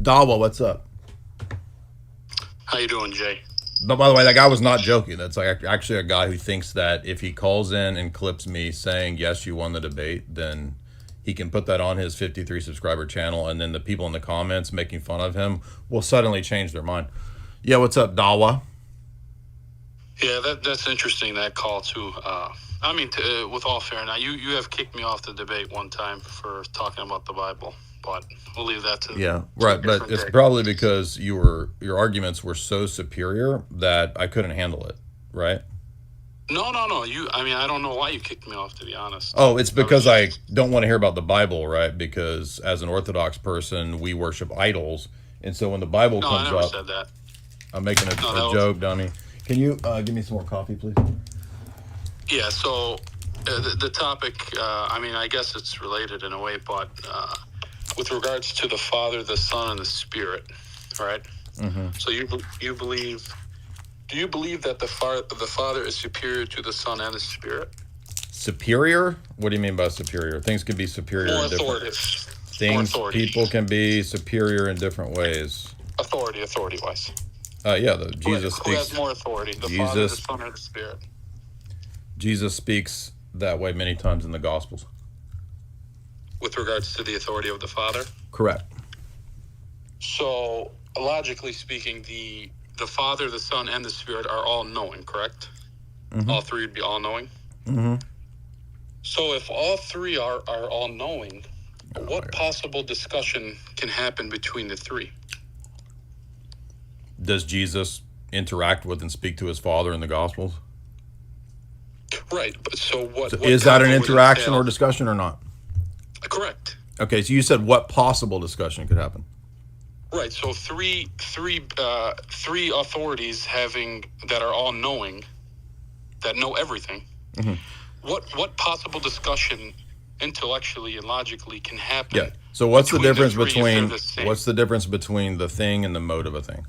Dawa, what's up? How you doing, Jay? But by the way, that guy was not joking. That's like actually a guy who thinks that if he calls in and clips me saying, yes, you won the debate, then he can put that on his 53 subscriber channel, and then the people in the comments making fun of him will suddenly change their mind. Yeah, what's up, Dawa? Yeah, that's interesting, that call, too. With all fairness, you have kicked me off the debate one time for talking about the Bible, but we'll leave that to right. But it's probably because your arguments were so superior that I couldn't handle it, right? No. I don't know why you kicked me off, to be honest. Oh, it's because I don't want to hear about the Bible, right? Because as an Orthodox person, we worship idols, and so when the Bible comes up, I never up, said that. I'm making a joke, dummy. Can you give me some more coffee, please? Yeah. So the topic, I guess it's related in a way, but with regards to the Father, the Son, and the Spirit, right? Mm-hmm. So you believe. Do you believe that the Father is superior to the Son and the Spirit? Superior? What do you mean by superior? Things can be superior in different ways. People can be superior in different ways. Authority-wise. Jesus speaks. Who has more authority, the Father, the Son, or the Spirit? Jesus speaks that way many times in the Gospels. With regards to the authority of the Father? Correct. So, logically speaking, the Father, the Son, and the Spirit are all knowing, correct? Mm-hmm. All three would be all knowing? Mm-hmm. So if all three are all knowing, what possible discussion can happen between the three? Does Jesus interact with and speak to his Father in the Gospels? Right. But so what is that an interaction or discussion or not? Correct. Okay, so you said what possible discussion could happen? Right. So three authorities that are all knowing, that know everything. Mm-hmm. What possible discussion intellectually and logically can happen? Yeah. So what's the difference between the thing and the mode of a thing?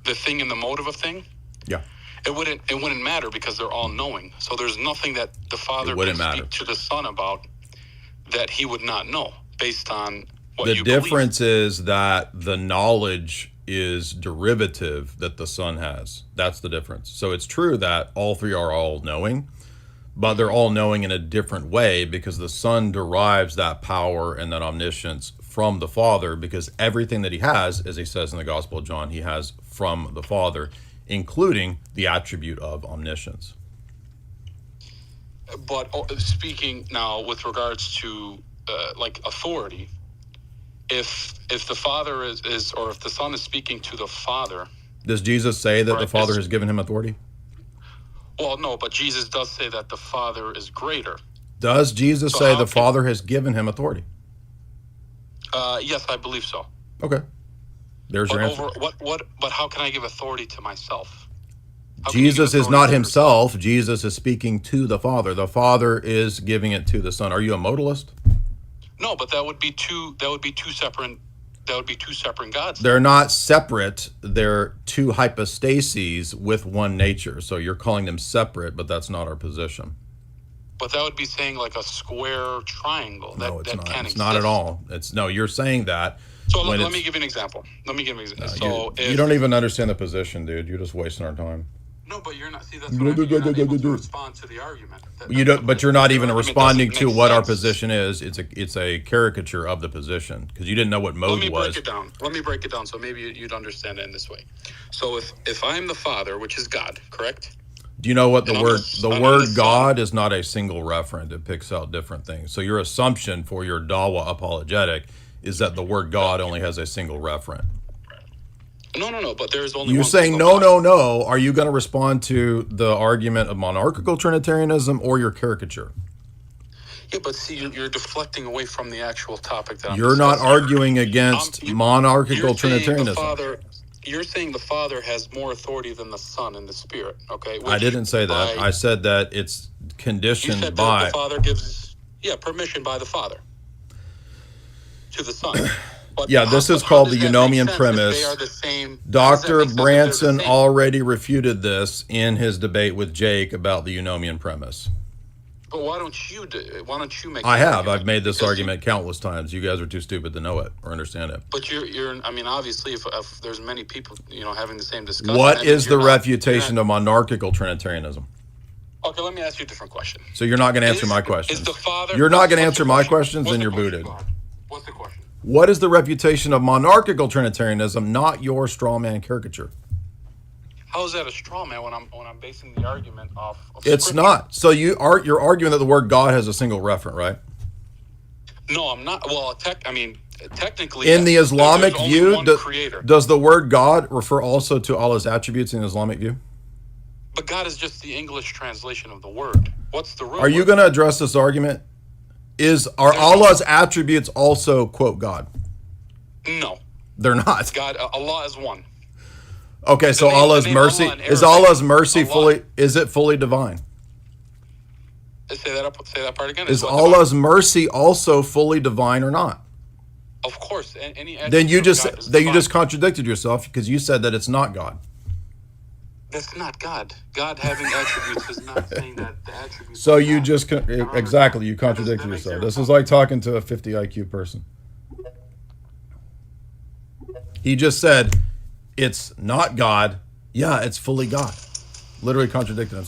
The thing and the mode of a thing? Yeah. It wouldn't matter because they're all knowing. So there's nothing that the Father can speak to the Son about that he would not know based on what you believe. The difference is that the knowledge is derivative that the Son has. That's the difference. So it's true that all three are all knowing, but they're all knowing in a different way because the Son derives that power and that omniscience from the Father, because everything that he has, as he says in the Gospel of John, he has from the Father, including the attribute of omniscience. But speaking now with regards to authority, if the Father is or if the Son is speaking to the Father, does Jesus say that the Father has given him authority? Well, no, but Jesus does say that the Father is greater. Does Jesus say the Father has given him authority? Yes, I believe so. Okay. There's your answer. But how can I give authority to myself? Jesus is not himself. Jesus is speaking to the Father. The Father is giving it to the Son. Are you a modalist? No, but that would be two separate gods. They're not separate. They're two hypostases with one nature. So you're calling them separate, but that's not our position. But that would be saying like a square triangle. No, it's not. It's not at all. You're saying that. So let me give you an example. You don't even understand the position, dude. You're just wasting our time. No, but you're not. See, that's what you're not able to respond to the argument. But you're not even responding to what our position is. It's a caricature of the position because you didn't know what mode was. Let me break it down so maybe you'd understand it in this way. So if I'm the Father, which is God, correct? Do you know what the word God is not a single referent? It picks out different things. So your assumption for your Dawa apologetic is that the word God only has a single referent. No, but there's only You're one. Saying no. Are you going to respond to the argument of monarchical Trinitarianism or your caricature? Yeah, but see, you're deflecting away from the actual topic that I'm You're not arguing against monarchical Trinitarianism. You're saying the Father has more authority than the Son and the Spirit, okay? I didn't say that. I said that it's conditioned you said by... that the Father gives, permission by the Father to the Son. But this is called the Eunomian premise. They are the same. Dr. Branson already refuted this in his debate with Jake about the Eunomian premise. But why don't you make? I the have. argument? I've made this Because argument countless times. You guys are too stupid to know it or understand it. But you're. I mean, obviously, if there's many people, having the same discussion. What that is means the you're not- refutation of monarchical Trinitarianism? Okay, let me ask you a different question. So you're not going to answer my Is questions. the Father? You're not going to what's the answer my question? questions, What's then the you're question? booted. Go ahead. What's the question? What is the refutation of monarchical Trinitarianism, not your straw man caricature? How is that a straw man when I'm basing the argument off? Of It's Scripture? not. So you're arguing that the word God has a single referent, right? No, I'm not. Well, technically, In the yes. Islamic There's only view, one creator. does the word God refer also to Allah's attributes in the Islamic view? But God is just the English translation of the word. What's the root? Are you word? going to address this argument? Are Allah's attributes also, quote, God? No, They're not. God. Allah is one. Okay, so name- Allah's the name mercy, Allah in is Arabic, Allah's mercy Allah. fully divine? Say that part again. Is what Allah's mercy also fully divine or not? Of course, any. Then you attribute of God is divine. just contradicted yourself because you said that it's not God. That's not God. God having attributes is not saying that the attributes. So are you God. just exactly you contradicted that makes yourself. zero This is sense. like talking to a 50 IQ person. He just said it's not God. Yeah, it's fully God. Literally contradicted himself.